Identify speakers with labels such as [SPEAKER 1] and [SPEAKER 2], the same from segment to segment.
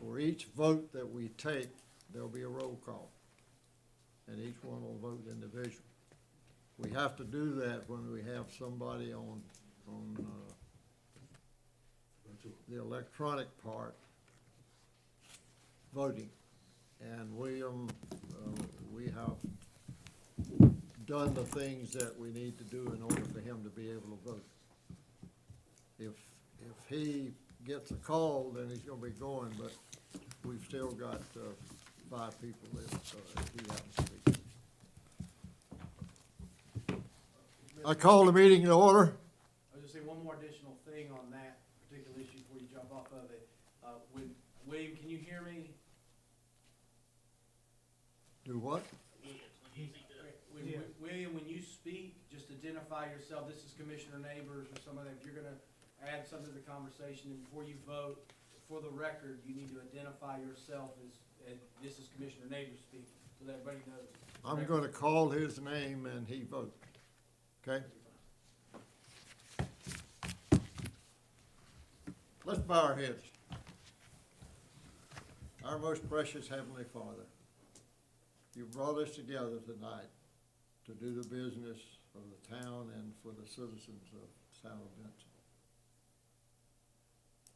[SPEAKER 1] for each vote that we take, there'll be a roll call, and each one will vote individually. We have to do that when we have somebody on the electronic part voting. And William, we have done the things that we need to do in order for him to be able to vote. If he gets a call, then he's gonna be going, but we've still got 5 people if he happens to be. I call the meeting to order.
[SPEAKER 2] I'll just say one more additional thing on that particular issue before you jump off of it. William, can you hear me?
[SPEAKER 1] Do what?
[SPEAKER 2] William, when you speak, just identify yourself. This is Commissioner Neighbors or somebody. If you're going to add something to the conversation, and before you vote, for the record, you need to identify yourself as this is Commissioner Neighbors speaking, so that everybody knows.
[SPEAKER 1] I'm going to call his name and he vote. Okay? Let's bow our heads. Our most precious Heavenly Father, you brought us together tonight to do the business of the town and for the citizens of South Benson.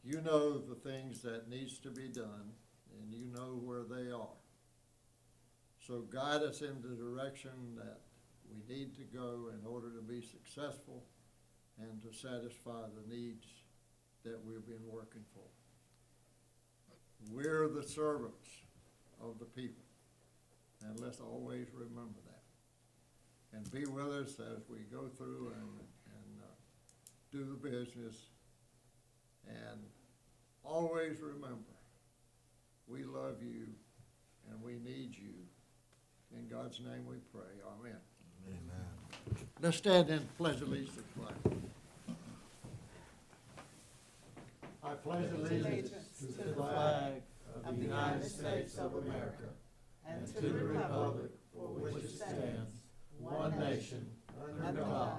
[SPEAKER 1] You know the things that needs to be done, and you know where they are. So guide us in the direction that we need to go in order to be successful and to satisfy the needs that we've been working for. We're the servants of the people, and let's always remember that. And be with us as we go through and do the business. And always remember, we love you and we need you. In God's name we pray. Amen.
[SPEAKER 3] Amen.
[SPEAKER 1] Let's stand and pledge allegiance to the flag. I pledge allegiance to the flag of the United States of America and to the republic for which it stands, one nation, under God,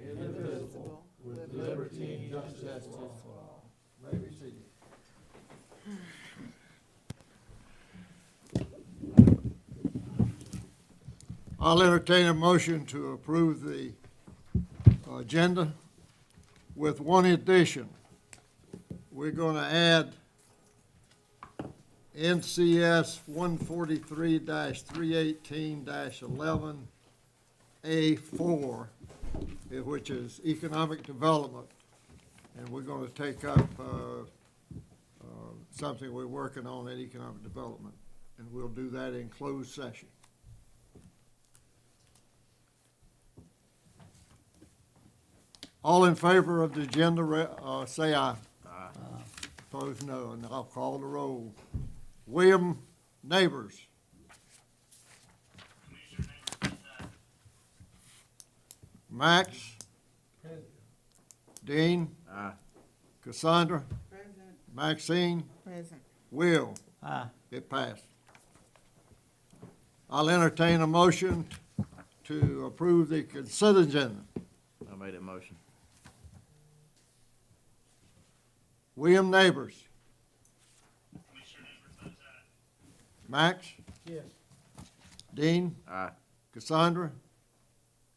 [SPEAKER 1] indivisible, with liberty and justice for all. May we see you. I'll entertain a motion to approve the agenda with one addition. We're going to add NCS 143-318-11A4, which is economic development. And we're going to take up something we're working on in economic development. And we'll do that in closed session. All in favor of the agenda, say aye. Aye. Opposed, no. And I'll call the roll. William Neighbors. Max. Present. Dean. Aye. Cassandra. Present. Maxine. Present. Will. Aye. It passed. I'll entertain a motion to approve the consent agenda.
[SPEAKER 3] I made that motion.
[SPEAKER 1] William Neighbors. Max?
[SPEAKER 2] Yes.
[SPEAKER 1] Dean?
[SPEAKER 3] Aye.
[SPEAKER 1] Cassandra?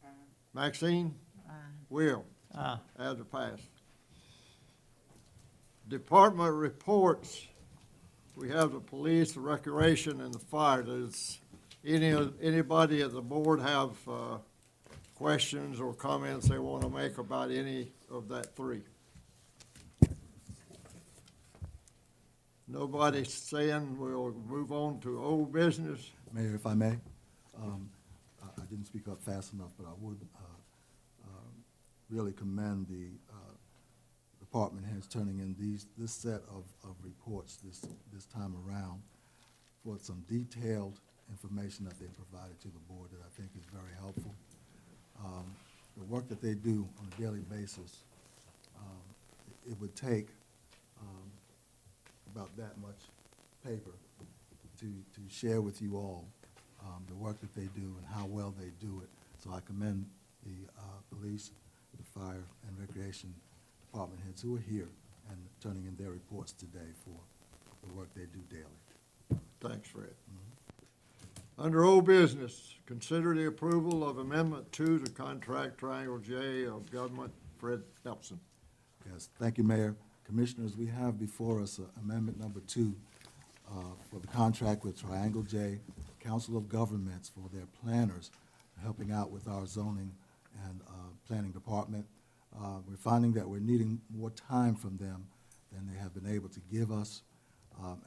[SPEAKER 1] Aye. Maxine?
[SPEAKER 4] Aye.
[SPEAKER 1] Will?
[SPEAKER 4] Aye.
[SPEAKER 1] As a pass. Department reports. We have the police, the recreation, and the fire. Does anybody at the board have questions or comments they want to make about any of that 3? Nobody saying we'll move on to old business.
[SPEAKER 3] Mayor, if I may, I didn't speak up fast enough, but I would really commend the department heads turning in this set of reports this time around for some detailed information that they provided to the board that I think is very helpful. The work that they do on a daily basis, it would take about that much paper to share with you all the work that they do and how well they do it. So I commend the police, the fire, and recreation department heads who are here and turning in their reports today for the work they do daily.
[SPEAKER 1] Thanks, Fred. Under old business, consider the approval of Amendment 2 to Contract Triangle J of Government, Fred Nelson.
[SPEAKER 3] Yes, thank you, Mayor. Commissioners, we have before us Amendment Number 2 for the contract with Triangle J, Council of Governments, for their planners, helping out with our zoning and planning department. We're finding that we're needing more time from them than they have been able to give us.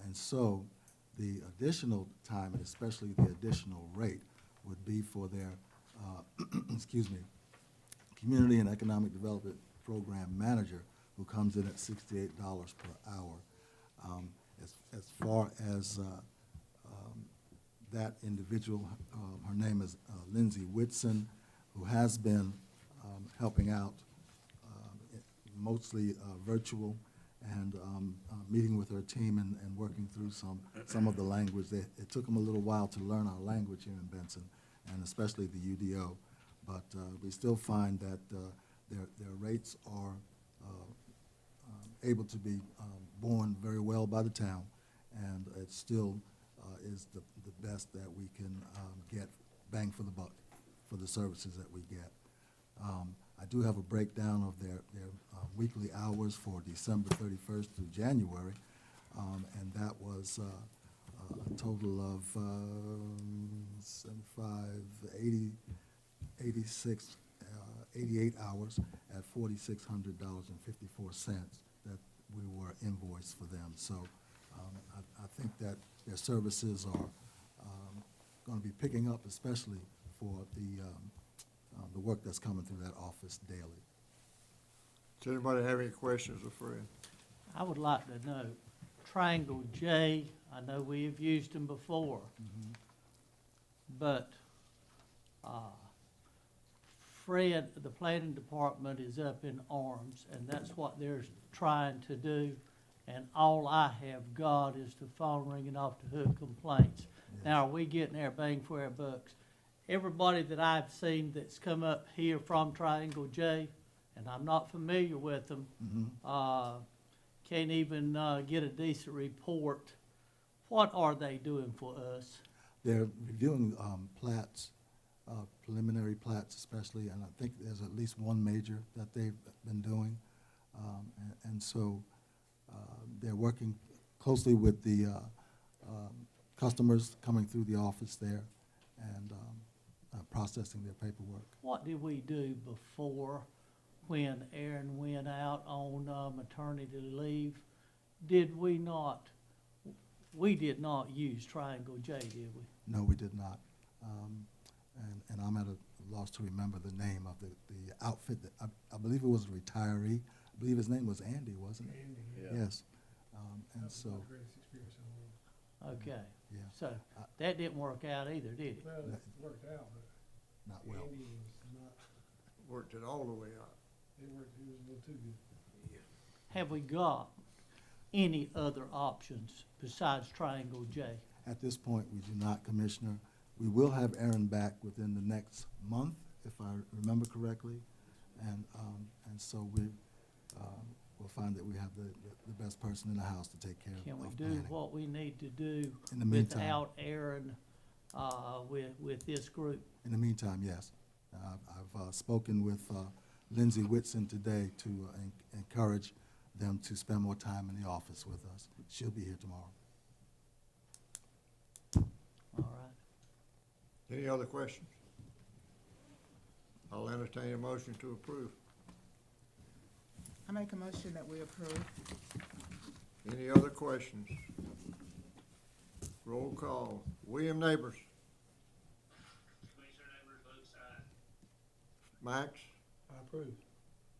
[SPEAKER 3] And so the additional time, and especially the additional rate, would be for their, excuse me, Community and Economic Development Program Manager, who comes in at $68 per hour. As far as that individual, her name is Lindsay Whitson, who has been helping out, mostly virtual, and meeting with her team and working through some of the language. It took them a little while to learn our language here in Benson, and especially the UDO. But we still find that their rates are able to be borne very well by the town, and it still is the best that we can get bang for the buck for the services that we get. I do have a breakdown of their weekly hours for December 31st through January, and that was a total of 75, 80, 86, 88 hours at $4,600.54 that we were invoiced for them. So I think that their services are going to be picking up, especially for the work that's coming through that office daily.
[SPEAKER 1] Does anybody have any questions of Fred?
[SPEAKER 4] I would like to know, Triangle J, I know we have used them before, but Fred, the planning department is up in arms, and that's what they're trying to do, and all I have got is the phone ringing off the hook complaints.
[SPEAKER 3] Yes.
[SPEAKER 4] Now, are we getting our bang for our bucks? Everybody that I've seen that's come up here from Triangle J, and I'm not familiar with them, can't even get a decent report. What are they doing for us?
[SPEAKER 3] They're reviewing plats, preliminary plats especially, and I think there's at least one major that they've been doing. And so they're working closely with the customers coming through the office there and processing their paperwork.
[SPEAKER 4] What did we do before when Aaron went out on maternity leave? Did we not, we did not use Triangle J, did we?
[SPEAKER 3] No, we did not. And I'm at a loss to remember the name of the outfit. That I believe it was a retiree. I believe his name was Andy, wasn't it?
[SPEAKER 5] Andy, yeah.
[SPEAKER 3] Yes. And so,
[SPEAKER 5] My greatest experience in the world.
[SPEAKER 4] Okay,
[SPEAKER 3] yeah,
[SPEAKER 4] so that didn't work out either, did it?
[SPEAKER 5] Well, it worked out, but
[SPEAKER 3] not well.
[SPEAKER 5] Andy was not,
[SPEAKER 1] Worked it all the way out.
[SPEAKER 5] it was a little too good.
[SPEAKER 4] Have we got any other options besides Triangle J?
[SPEAKER 3] At this point, we do not, Commissioner. We will have Aaron back within the next month, if I remember correctly. And so we'll find that we have the best person in the house to take care of
[SPEAKER 4] Can we
[SPEAKER 3] of
[SPEAKER 4] do
[SPEAKER 3] planning.
[SPEAKER 4] what we need to do
[SPEAKER 3] In the meantime.
[SPEAKER 4] without Aaron with this group?
[SPEAKER 3] In the meantime, yes. I've spoken with Lindsay Whitson today to encourage them to spend more time in the office with us. She'll be here tomorrow.
[SPEAKER 4] All right.
[SPEAKER 1] Any other questions? I'll entertain a motion to approve.
[SPEAKER 6] I make a motion that we approve.
[SPEAKER 1] Any other questions? Roll call. William Neighbors.
[SPEAKER 7] Commissioner Neighbors votes aye.
[SPEAKER 1] Max.
[SPEAKER 5] I approve.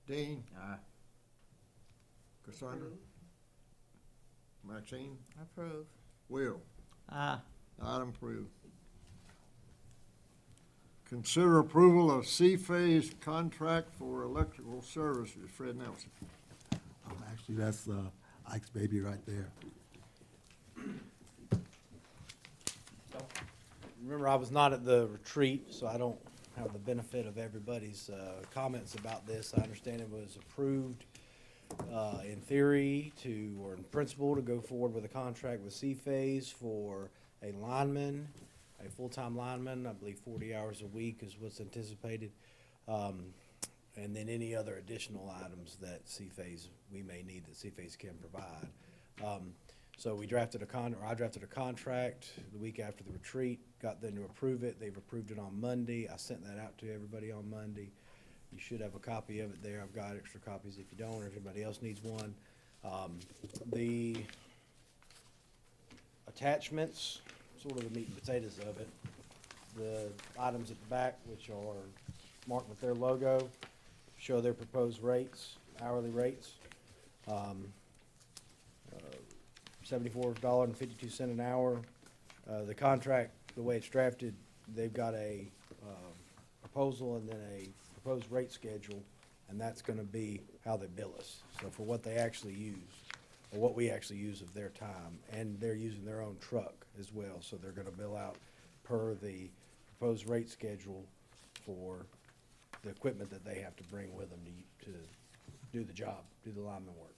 [SPEAKER 1] Dean. Aye. Cassandra. Maxine.
[SPEAKER 6] Approve.
[SPEAKER 1] Will.
[SPEAKER 4] Aye.
[SPEAKER 1] Item approved. Consider approval of C-Phase contract for electrical services. Fred Nelson.
[SPEAKER 3] Actually, that's Ike's baby right there.
[SPEAKER 8] Remember, I was not at the retreat, so I don't have the benefit of everybody's comments about this. I understand it was approved in theory or in principle, to go forward with a contract with C-Phase for a lineman, a full-time lineman. I believe 40 hours a week is what's anticipated. And then any other additional items that we may need that C-Phase can provide. So I drafted a contract the week after the retreat, got them to approve it. They've approved it on Monday. I sent that out to everybody on Monday. You should have a copy of it there. I've got extra copies if you don't, or if anybody else needs one. The attachments, sort of the meat and potatoes of it. The items at the back, which are marked with their logo, show their proposed rates, hourly rates. $74.52 an hour. The contract, the way it's drafted, they've got a proposal and then a proposed rate schedule, and that's gonna be how they bill us. So for what they actually use, or what we actually use of their time, and they're using their own truck as well, so they're gonna bill out per the proposed rate schedule for the equipment that they have to bring with them to do the job, do the lineman work.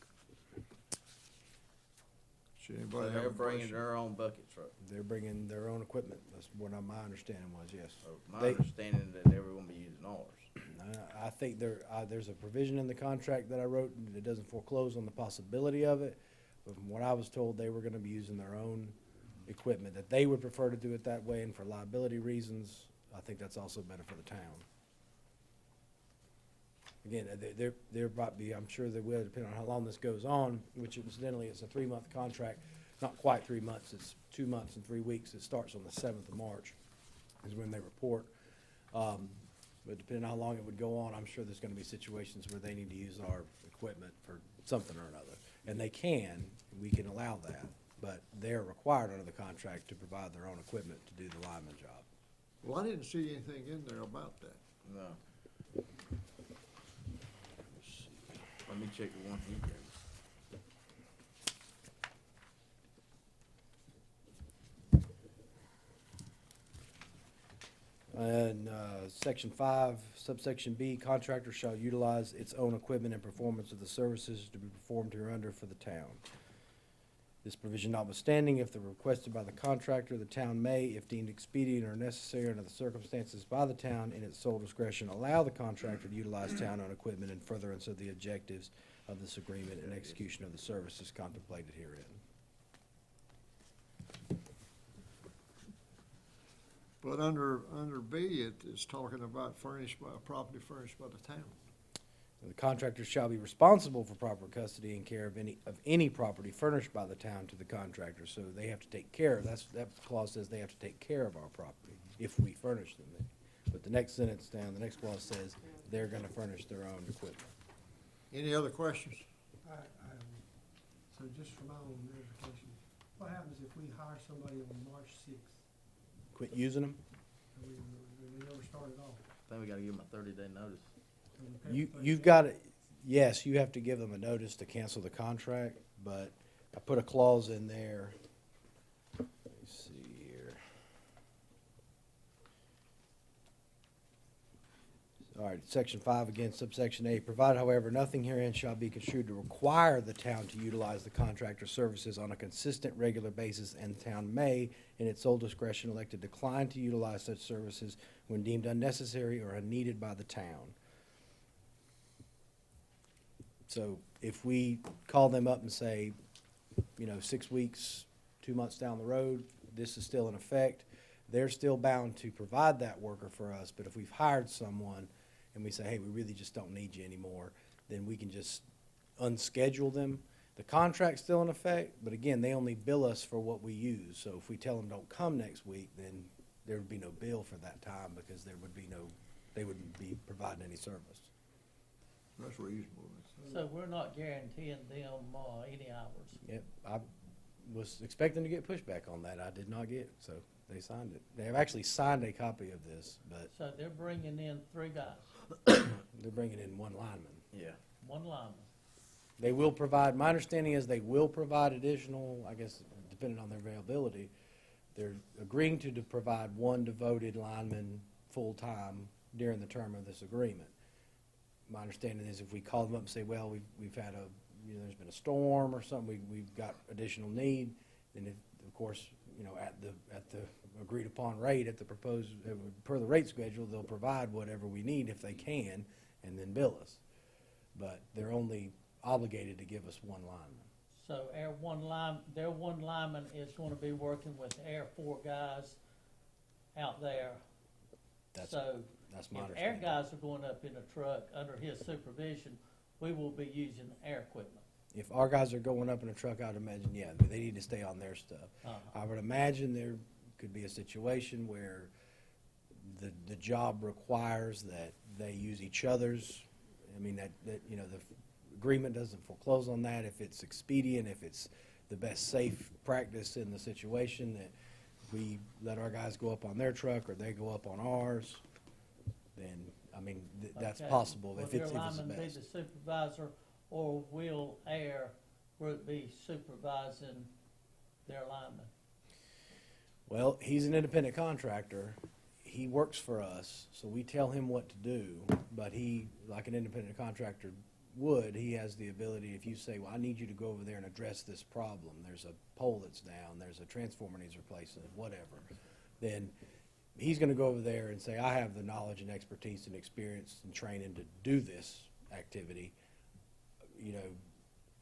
[SPEAKER 1] Should
[SPEAKER 7] So
[SPEAKER 1] anybody have
[SPEAKER 7] they're
[SPEAKER 1] a
[SPEAKER 7] bringing
[SPEAKER 1] question?
[SPEAKER 7] their own bucket truck.
[SPEAKER 8] They're bringing their own equipment. That's what my understanding was, yes.
[SPEAKER 7] So my
[SPEAKER 8] They-
[SPEAKER 7] understanding that they were gonna be using ours.
[SPEAKER 8] I think there's a provision in the contract that I wrote that doesn't foreclose on the possibility of it. But from what I was told, they were gonna be using their own equipment, that they would prefer to do it that way, and for liability reasons, I think that's also better for the town. Again, there might be, I'm sure there will, depending on how long this goes on, which incidentally is a 3-month contract, not quite 3 months, it's 2 months and 3 weeks. It starts on the 7th of March is when they report. But depending on how long it would go on, I'm sure there's gonna be situations where they need to use our equipment for something or another. And they can, we can allow that, but they're required under the contract to provide their own equipment to do the lineman job.
[SPEAKER 1] Well, I didn't see anything in there about that.
[SPEAKER 7] No. Let me check the one he gave us.
[SPEAKER 8] And Section 5, subsection B, contractor shall utilize its own equipment and performance of the services to be performed hereunder for the town. This provision notwithstanding, if they're requested by the contractor, the town may, if deemed expedient or necessary under the circumstances by the town in its sole discretion, allow the contractor to utilize town-owned equipment in furtherance of the objectives of this agreement and execution of the services contemplated herein.
[SPEAKER 1] But under B, it is talking about property furnished by the town.
[SPEAKER 8] The contractor shall be responsible for proper custody and care of any property furnished by the town to the contractor, so they have to take care of, that clause says they have to take care of our property if we furnish them. But the next sentence down, the next clause says they're gonna furnish their own equipment.
[SPEAKER 1] Any other questions?
[SPEAKER 5] So just for my own verification, what happens if we hire somebody on March 6th
[SPEAKER 8] Quit using them?
[SPEAKER 5] and we never started off?
[SPEAKER 7] I think we gotta give them a 30-day notice.
[SPEAKER 5] So we pay for 30
[SPEAKER 8] You've
[SPEAKER 5] days?
[SPEAKER 8] got to, yes, you have to give them a notice to cancel the contract, but I put a clause in there. Let me see here. All right, Section 5 again, subsection A, provided however, nothing herein shall be construed to require the town to utilize the contractor's services on a consistent, regular basis, and the town may, in its sole discretion, elect to decline to utilize such services when deemed unnecessary or unneeded by the town. So if we call them up and say, 6 weeks, 2 months down the road, this is still in effect, they're still bound to provide that worker for us. But if we've hired someone and we say, hey, we really just don't need you anymore, then we can just unschedule them. The contract's still in effect, but again, they only bill us for what we use. So if we tell them don't come next week, then there would be no bill for that time because they wouldn't be providing any service.
[SPEAKER 1] That's reasonable.
[SPEAKER 4] So we're not guaranteeing them, any hours.
[SPEAKER 8] Yep, I was expecting to get pushback on that. I did not get, so they signed it. They have actually signed a copy of this, but
[SPEAKER 4] So they're bringing in 3 guys,
[SPEAKER 8] they're bringing in one lineman.
[SPEAKER 7] Yeah.
[SPEAKER 4] 1 lineman.
[SPEAKER 8] They will provide, my understanding is they will provide additional, I guess, depending on their availability. They're agreeing to provide 1 devoted lineman full-time during the term of this agreement. My understanding is if we call them up and say, well, we've had a there's been a storm or something, we've got additional need, then of course, at the agreed upon rate, at the proposed, per the rate schedule, they'll provide whatever we need if they can, and then bill us. But they're only obligated to give us one lineman.
[SPEAKER 4] So their one lineman is gonna be working with our 4 guys out there.
[SPEAKER 8] That's
[SPEAKER 4] So
[SPEAKER 8] my
[SPEAKER 4] if our
[SPEAKER 8] understanding.
[SPEAKER 4] guys are going up in a truck under his supervision, we will be using our equipment.
[SPEAKER 8] If our guys are going up in a truck, I'd imagine, yeah, they need to stay on their stuff. I would imagine there could be a situation where the job requires that they use each other's. I mean, that the agreement doesn't foreclose on that. If it's expedient, if it's the best safe practice in the situation, that we let our guys go up on their truck or they go up on ours, then, I mean, that's
[SPEAKER 4] Okay.
[SPEAKER 8] possible
[SPEAKER 4] Will
[SPEAKER 8] if it's
[SPEAKER 4] their
[SPEAKER 8] the
[SPEAKER 4] lineman be
[SPEAKER 8] best.
[SPEAKER 4] the supervisor, or will our group be supervising their lineman?
[SPEAKER 8] Well, he's an independent contractor. He works for us, so we tell him what to do, but he, like an independent contractor would, he has the ability, if you say, well, I need you to go over there and address this problem, there's a pole that's down, there's a transformer needs replacing, whatever, then he's gonna go over there and say, I have the knowledge and expertise and experience and training to do this activity.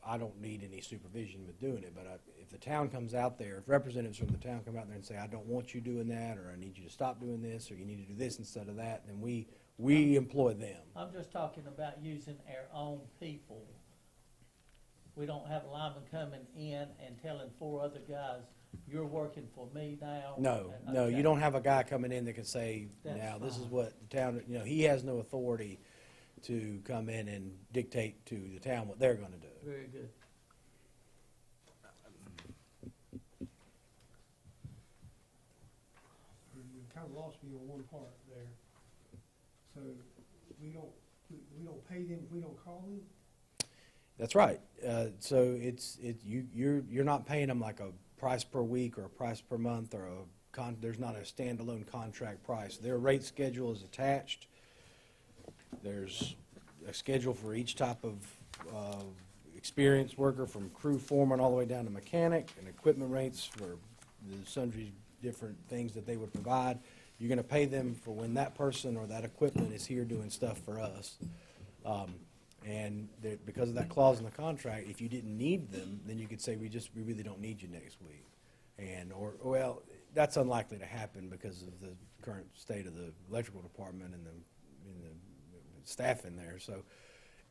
[SPEAKER 8] I don't need any supervision with doing it, but if the town comes out there, if representatives from the town come out there and say, I don't want you doing that, or I need you to stop doing this, or you need to do this instead of that, then we employ them.
[SPEAKER 4] I'm just talking about using our own people. We don't have a lineman coming in and telling 4 other guys, you're working for me now.
[SPEAKER 8] No,
[SPEAKER 4] And-
[SPEAKER 8] no,
[SPEAKER 4] okay.
[SPEAKER 8] you don't have a guy coming in that can say,
[SPEAKER 4] That's
[SPEAKER 8] now, this is
[SPEAKER 4] fine.
[SPEAKER 8] what the town, he has no authority to come in and dictate to the town what they're gonna do.
[SPEAKER 4] Very good.
[SPEAKER 5] You kind of lost me on one part there. So we don't pay them if we don't call them?
[SPEAKER 8] That's right. So you're not paying them like a price per week or a price per month or there's not a standalone contract price. Their rate schedule is attached. There's a schedule for each type of experienced worker, from crew foreman all the way down to mechanic, and equipment rates for the sundry different things that they would provide. You're gonna pay them for when that person or that equipment is here doing stuff for us. And because of that clause in the contract, if you didn't need them, then you could say, we really don't need you next week. Well, that's unlikely to happen because of the current state of the electrical department and the staff in there. So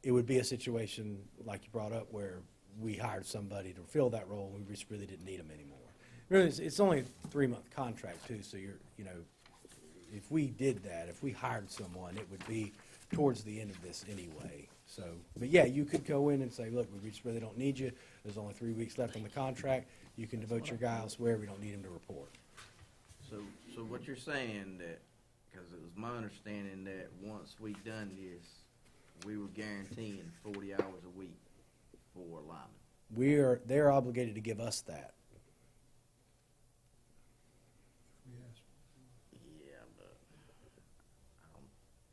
[SPEAKER 8] it would be a situation like you brought up where we hired somebody to fill that role and we just really didn't need them anymore. Really, it's only a 3-month contract too, so if we did that, if we hired someone, it would be towards the end of this anyway. So, but yeah, you could go in and say, look, we just really don't need you. There's only 3 weeks left on the contract. You can devote your guy elsewhere. We don't need him to report.
[SPEAKER 7] So what you're saying that, because it was my understanding that once we done this, we were guaranteeing 40 hours a week for linemen.
[SPEAKER 8] They're obligated to give us that.
[SPEAKER 5] Yes.
[SPEAKER 7] Yeah, but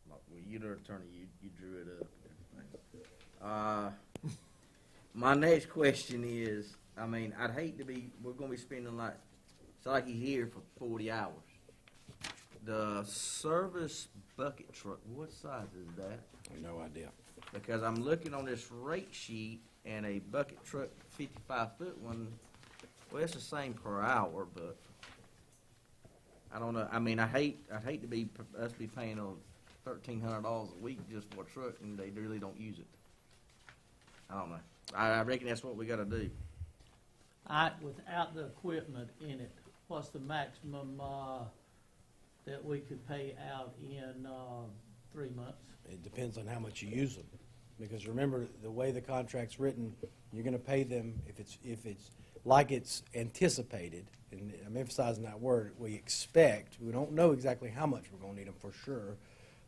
[SPEAKER 7] well, you're the attorney. You drew it up. And everything. My next question is, I mean, I'd hate to be. We're gonna be spending it's like he's here for 40 hours. The service bucket truck, what size is that?
[SPEAKER 8] No idea.
[SPEAKER 7] Because I'm looking on this rate sheet, and a bucket truck 55-foot one, well, it's the same per hour, but I don't know. I mean, I'd hate to be us be paying $1,300 a week just for a truck, and they really don't use it. I don't know. I reckon that's what we got to do.
[SPEAKER 4] Without the equipment in it, what's the maximum, that we could pay out in, 3 months?
[SPEAKER 8] It depends on how much you use them. Because remember, the way the contract's written, you're gonna pay them if it's like it's anticipated, and I'm emphasizing that word, we don't know exactly how much we're gonna need them for sure,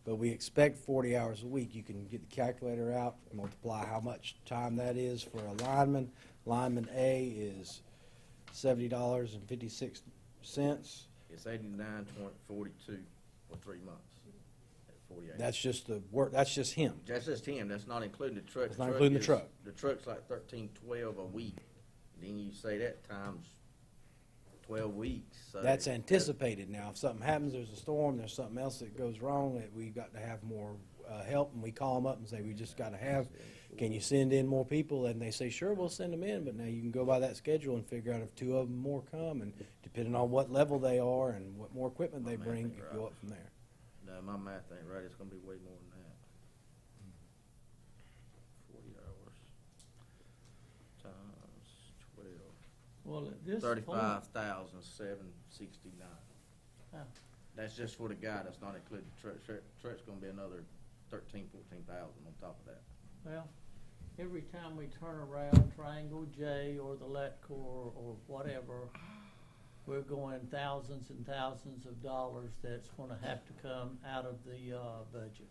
[SPEAKER 8] but we expect 40 hours a week. You can get the calculator out, multiply how much time that is for a lineman. Lineman A is $70.56.
[SPEAKER 7] It's 89.42 for 3 months 48.
[SPEAKER 8] That's just the work, that's just him.
[SPEAKER 7] That's just him, that's not including the truck.
[SPEAKER 8] That's not including the
[SPEAKER 7] is-
[SPEAKER 8] truck.
[SPEAKER 7] The truck's like 1312 a week, then you say that times 12 weeks, so.
[SPEAKER 8] That's anticipated. Now, if something happens, there's a storm, there's something else that goes wrong, that we got to have more help, and we call them up and say, we just got to have, can you send in more people? And they say, sure, we'll send them in, but now you can go by that schedule and figure out if 2 of them more come, and depending on what level they are and what more equipment they
[SPEAKER 7] My math
[SPEAKER 8] bring,
[SPEAKER 7] ain't
[SPEAKER 8] it
[SPEAKER 7] right.
[SPEAKER 8] go up from there.
[SPEAKER 7] No, my math ain't right, it's gonna be way more than that. 40 hours times 12,
[SPEAKER 4] Well, at this point,
[SPEAKER 7] 35,769.
[SPEAKER 4] Huh.
[SPEAKER 7] That's just for the guy, that's not including the truck. Truck's gonna be another 14,000 on top of that.
[SPEAKER 4] well, every time we turn around, Triangle J or the Letcor or whatever, we're going thousands and thousands of dollars that's gonna have to come out of the, budget.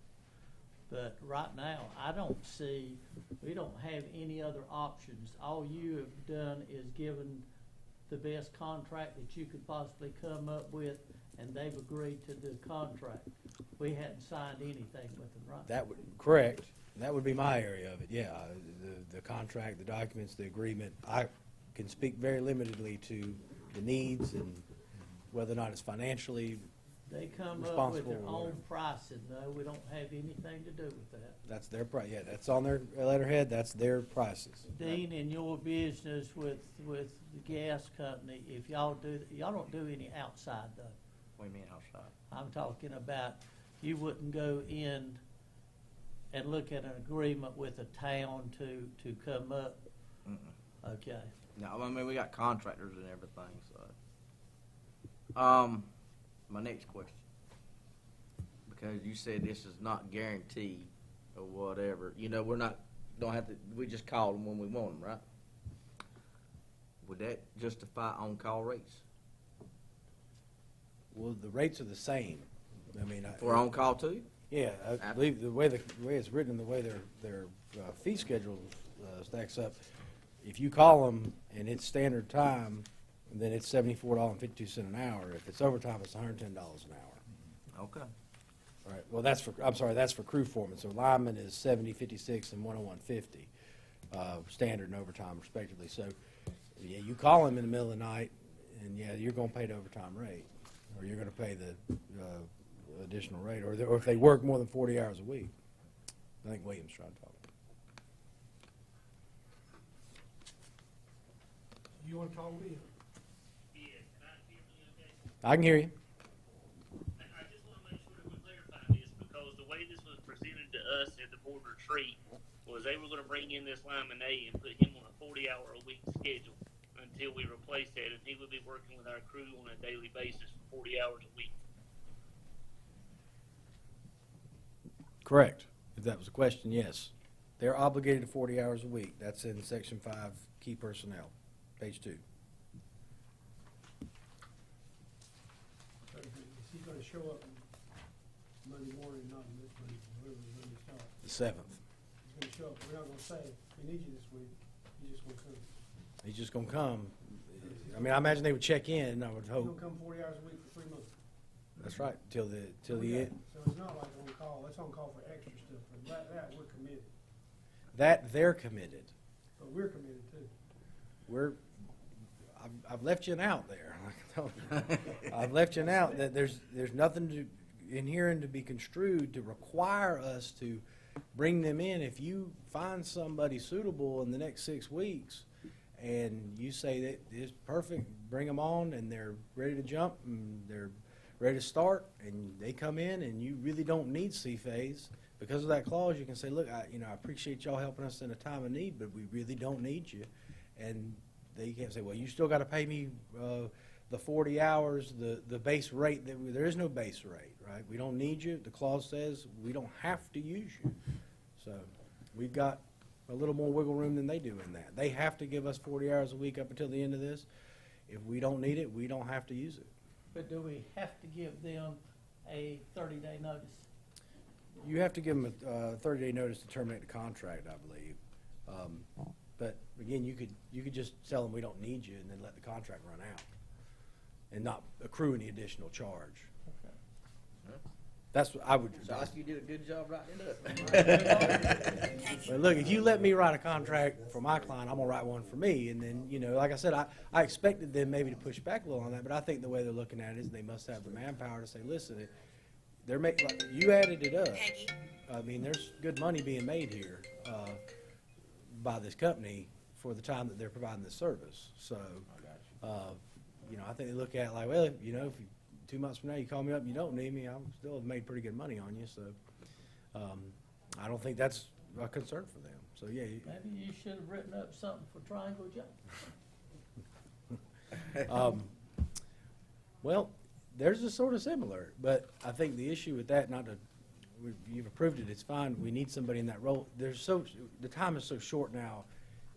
[SPEAKER 4] But right now, I don't see, we don't have any other options. All you have done is given the best contract that you could possibly come up with, and they've agreed to the contract. We hadn't signed anything with them, right?
[SPEAKER 8] That would, correct. That would be my area of it, yeah. The contract, the documents, the agreement. I can speak very limitedly to the needs and whether or not it's financially,
[SPEAKER 4] They come up with
[SPEAKER 8] responsible
[SPEAKER 4] their
[SPEAKER 8] or
[SPEAKER 4] own
[SPEAKER 8] whatever.
[SPEAKER 4] pricing, though. We don't have anything to do with that.
[SPEAKER 8] that's their price, yeah, that's on their letterhead, that's their prices.
[SPEAKER 4] Dean, in your business with the gas company, if y'all don't do any outside though.
[SPEAKER 7] What do you mean outside?
[SPEAKER 4] I'm talking about, you wouldn't go in and look at an agreement with a town to come up,
[SPEAKER 7] Mm-mm.
[SPEAKER 4] okay?
[SPEAKER 7] No, I mean, we got contractors and everything, so. My next question, because you said this is not guaranteed or whatever, you know, don't have to, we just call them when we want them, right? Would that justify on-call rates?
[SPEAKER 8] Well, the rates are the same. I mean,
[SPEAKER 7] For on-call too?
[SPEAKER 8] yeah, I believe the way it's written, the way their fee schedule stacks up, if you call them and it's standard time, then it's $74.52 an hour. If it's overtime, it's $110 an hour.
[SPEAKER 7] Okay.
[SPEAKER 8] All right, well, that's for crew foreman. So lineman is 70, 56, and 101.50, standard and overtime respectively. So, yeah, you call them in the middle of the night, and yeah, you're gonna pay the overtime rate, or you're gonna pay the additional rate, or if they work more than 40 hours a week. I think William's trying to talk.
[SPEAKER 5] You wanna talk with him?
[SPEAKER 8] I can hear you.
[SPEAKER 9] I just want to make sure that we clarify this, because the way this was presented to us at the board retreat was they were going to bring in this lineman A and put him on a 40-hour-a-week schedule until we replaced that, and he would be working with our crew on a daily basis for 40 hours a week.
[SPEAKER 8] Correct. If that was a question, yes. They're obligated to 40 hours a week. That's in Section 5, Key Personnel, page 2.
[SPEAKER 5] So is he gonna show up Monday morning, not this Monday, whatever Monday starts?
[SPEAKER 8] The 7th.
[SPEAKER 5] He's gonna show up, we're not gonna say, we need you this week, he's just gonna come.
[SPEAKER 8] He's just gonna come. I mean, I imagine they would check in, I would
[SPEAKER 5] He's gonna
[SPEAKER 8] hope.
[SPEAKER 5] come 40 hours a week for 3 months.
[SPEAKER 8] That's right, till the
[SPEAKER 5] Yeah,
[SPEAKER 8] end.
[SPEAKER 5] so it's not like on call, it's on call for extra stuff, but that we're committed,
[SPEAKER 8] That, they're committed.
[SPEAKER 5] but we're committed too.
[SPEAKER 8] I've left you an out there. I've left you an out that there's nothing in here and to be construed to require us to bring them in. If you find somebody suitable in the next 6 weeks and you say that it's perfect, bring them on and they're ready to jump and they're ready to start and they come in and you really don't need C-Phase, because of that clause, you can say, look, I appreciate y'all helping us in a time of need, but we really don't need you. And they can't say, well, you still got to pay me the 40 hours, the base rate. There is no base rate, right? We don't need you. The clause says we don't have to use you. So we've got a little more wiggle room than they do in that. They have to give us 40 hours a week up until the end of this. If we don't need it, we don't have to use it.
[SPEAKER 4] But do we have to give them a 30-day notice?
[SPEAKER 8] You have to give them a 30-day notice to terminate the contract, I believe. But again, you could just tell them we don't need you and then let the contract run out and not accrue any additional charge.
[SPEAKER 4] Okay.
[SPEAKER 8] That's what I would.
[SPEAKER 7] Josh, you did a good job writing it up.
[SPEAKER 8] But look, if you let me write a contract for my client, I'm gonna write one for me, and then, you know, like I said, I expected them maybe to push back a little on that, but I think the way they're looking at it is they must have the manpower to say, listen, they're making, like, you added it up. I mean, there's good money being made here, by this company for the time that they're providing this service, so, you know, I think they look at it like, well, you know, if 2 months from now you call me up and you don't need me, I'll still have made pretty good money on you, so, I don't think that's a concern for them, so, yeah.
[SPEAKER 4] Maybe you should have written up something for Triangle J.
[SPEAKER 8] Well, theirs is sort of similar, but I think the issue with that, you've approved it, it's fine, we need somebody in that role. The time is so short now,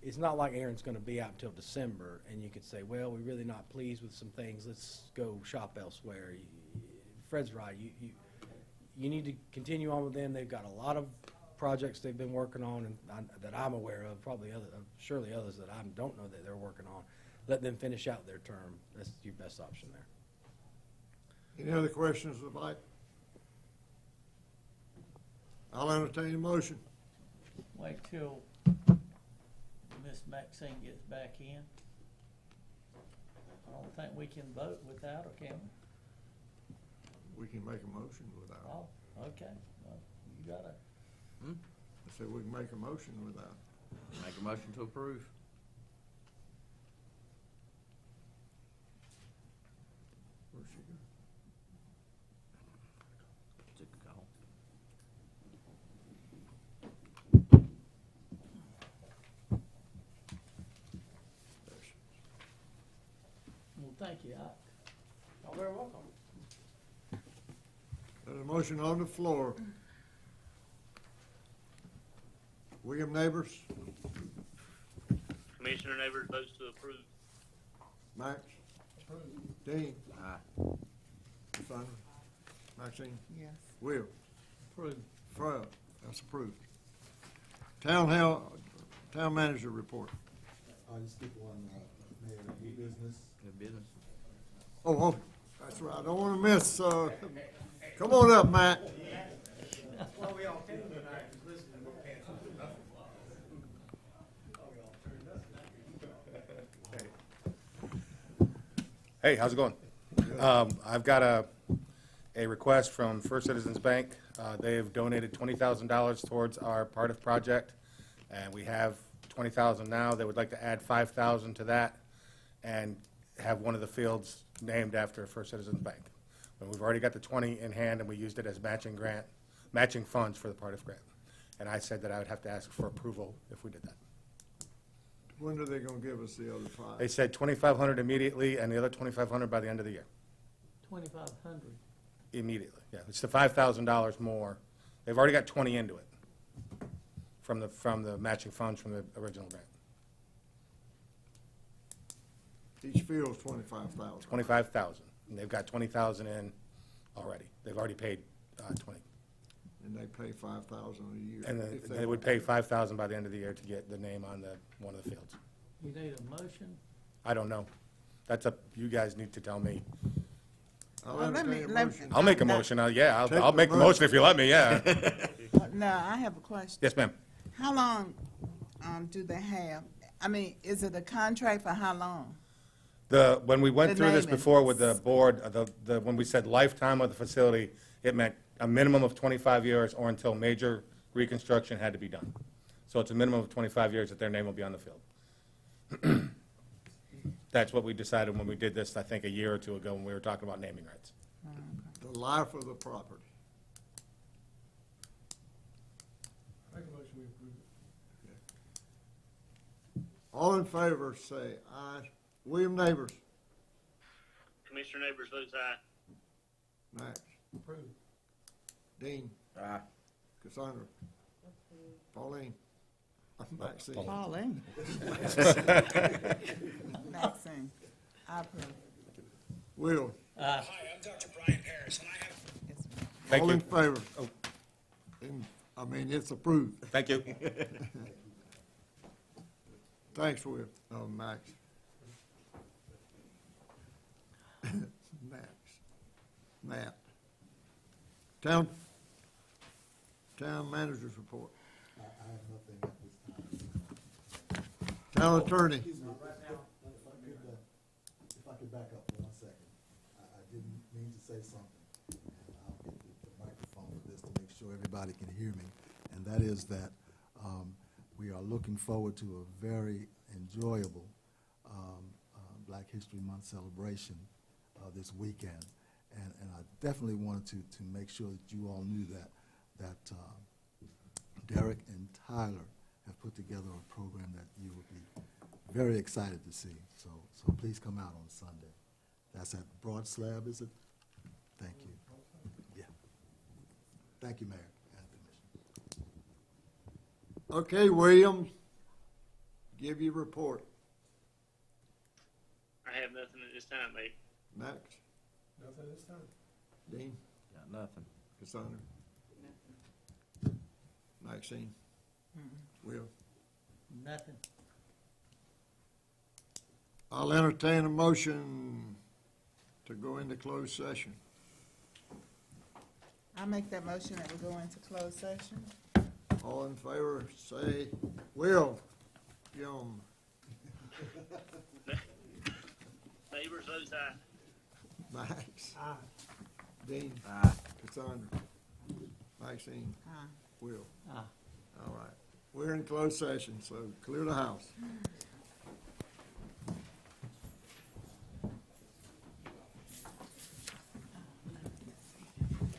[SPEAKER 8] it's not like Aaron's gonna be out until December, and you could say, well, we're really not pleased with some things, let's go shop elsewhere. Fred's right, you need to continue on with them, they've got a lot of projects they've been working on, and that I'm aware of, surely others that I don't know that they're working on. Let them finish out their term, that's your best option there.
[SPEAKER 1] Any other questions of Mike? I'll entertain a motion.
[SPEAKER 4] Wait till Miss Maxine gets back in. I don't think we can vote without her, can we?
[SPEAKER 1] We can make a motion without.
[SPEAKER 4] Oh, okay. Well, you gotta,
[SPEAKER 1] I said we can make a motion without.
[SPEAKER 7] Make a motion to approve.
[SPEAKER 1] Where's she go?
[SPEAKER 7] Took a call.
[SPEAKER 1] There she is.
[SPEAKER 4] well, thank you.
[SPEAKER 2] You're very welcome.
[SPEAKER 1] There's a motion on the floor. William Neighbors,
[SPEAKER 9] Commissioner Neighbors votes to approve.
[SPEAKER 1] Max, Dean,
[SPEAKER 7] Aye.
[SPEAKER 1] Sandra, Maxine,
[SPEAKER 6] Yes.
[SPEAKER 1] Will,
[SPEAKER 4] Approved.
[SPEAKER 1] Fred, that's approved. Town manager report.
[SPEAKER 3] I'll just keep one, Mayor, new business.
[SPEAKER 7] Good business.
[SPEAKER 1] Oh, that's right, I don't wanna miss, come on up, Matt.
[SPEAKER 2] Well, we all came tonight, listening, we can't do nothing.
[SPEAKER 10] Hey, how's it going? I've got a request from First Citizens Bank. They have donated $20,000 towards our part of the project, and we have $20,000 now. They would like to add $5,000 to that and have one of the fields named after First Citizens Bank. But we've already got the 20 in hand, and we used it as matching funds for the part of grant. And I said that I would have to ask for approval if we did that.
[SPEAKER 1] When are they gonna give us the other
[SPEAKER 10] They
[SPEAKER 1] five?
[SPEAKER 10] said 2,500 immediately, and the other 2,500 by the end of the year.
[SPEAKER 4] 2,500.
[SPEAKER 10] Immediately, yeah. It's the $5,000 more. They've already got 20 into it from the matching funds from the original grant.
[SPEAKER 1] Each field's 25,000.
[SPEAKER 10] 25,000, and they've got 20,000 in already. They've already paid 20.
[SPEAKER 1] And they pay 5,000 a year.
[SPEAKER 10] And
[SPEAKER 1] if
[SPEAKER 10] then they would pay 5,000 by the end of the year to get the name on one of the fields.
[SPEAKER 4] You need a motion?
[SPEAKER 10] I don't know. That's up, you guys need to tell me.
[SPEAKER 1] I'll
[SPEAKER 6] Well, let me-
[SPEAKER 1] entertain a
[SPEAKER 6] let me-
[SPEAKER 1] motion.
[SPEAKER 10] I'll make a
[SPEAKER 6] No.
[SPEAKER 10] motion, yeah,
[SPEAKER 1] Take
[SPEAKER 10] I'll
[SPEAKER 1] the
[SPEAKER 10] make the
[SPEAKER 1] motion.
[SPEAKER 10] motion if you let me, yeah.
[SPEAKER 6] Now, I have a question.
[SPEAKER 10] Yes, ma'am.
[SPEAKER 6] How long, do they have? I mean, is it a contract for how long?
[SPEAKER 10] When we went
[SPEAKER 6] The
[SPEAKER 10] through this
[SPEAKER 6] naming.
[SPEAKER 10] before with the board, when we said lifetime of the facility, it meant a minimum of 25 years or until major reconstruction had to be done. So it's a minimum of 25 years that their name will be on the field. That's what we decided when we did this, I think, a year or two ago when we were talking about naming rights.
[SPEAKER 1] The life of the property.
[SPEAKER 5] Make a motion, we approve it.
[SPEAKER 1] All in favor, say aye. William Neighbors,
[SPEAKER 9] Commissioner Neighbors votes aye.
[SPEAKER 1] Max,
[SPEAKER 5] Approved.
[SPEAKER 1] Dean,
[SPEAKER 7] Aye.
[SPEAKER 1] Cassandra, Pauline, Maxine.
[SPEAKER 6] Pauline. Maxine. I approve.
[SPEAKER 1] Will,
[SPEAKER 11] Hi, I'm Dr. Brian Harris, and I have
[SPEAKER 6] Yes, ma'am.
[SPEAKER 10] Thank
[SPEAKER 1] all
[SPEAKER 10] you.
[SPEAKER 1] in favor? It's approved.
[SPEAKER 10] Thank you.
[SPEAKER 1] Thanks, Will. Oh, Max. Max. Matt. Town manager's report.
[SPEAKER 3] I have nothing at this time.
[SPEAKER 1] Town attorney.
[SPEAKER 3] Excuse me, if I could back up for 1 second. I didn't mean to say something. And I'll get the microphone for this to make sure everybody can hear me. And that is that we are looking forward to a very enjoyable Black History Month celebration this weekend. And I definitely wanted to make sure that you all knew that Derek and Tyler have put together a program that you will be very excited to see. So please come out on Sunday. That's at Broad Slab, is it? Thank you. Yeah. Thank you, Mayor and Commissioner.
[SPEAKER 1] Okay, William, give your report.
[SPEAKER 9] I have nothing at this time, Mayor.
[SPEAKER 1] Max,
[SPEAKER 5] Nothing this time.
[SPEAKER 1] Dean,
[SPEAKER 7] Got nothing.
[SPEAKER 1] Cassandra, Maxine, Will.
[SPEAKER 4] Nothing.
[SPEAKER 1] I'll entertain a motion to go into closed session.
[SPEAKER 6] I make that motion that we go into closed session.
[SPEAKER 1] All in favor, say, Will, Yum.
[SPEAKER 9] Neighbors, those aye.
[SPEAKER 1] Max,
[SPEAKER 5] Aye.
[SPEAKER 1] Dean,
[SPEAKER 7] Aye.
[SPEAKER 1] Cassandra, Maxine,
[SPEAKER 6] Aye.
[SPEAKER 1] Will.
[SPEAKER 4] Ah.
[SPEAKER 1] All right. We're in closed session, so clear the house.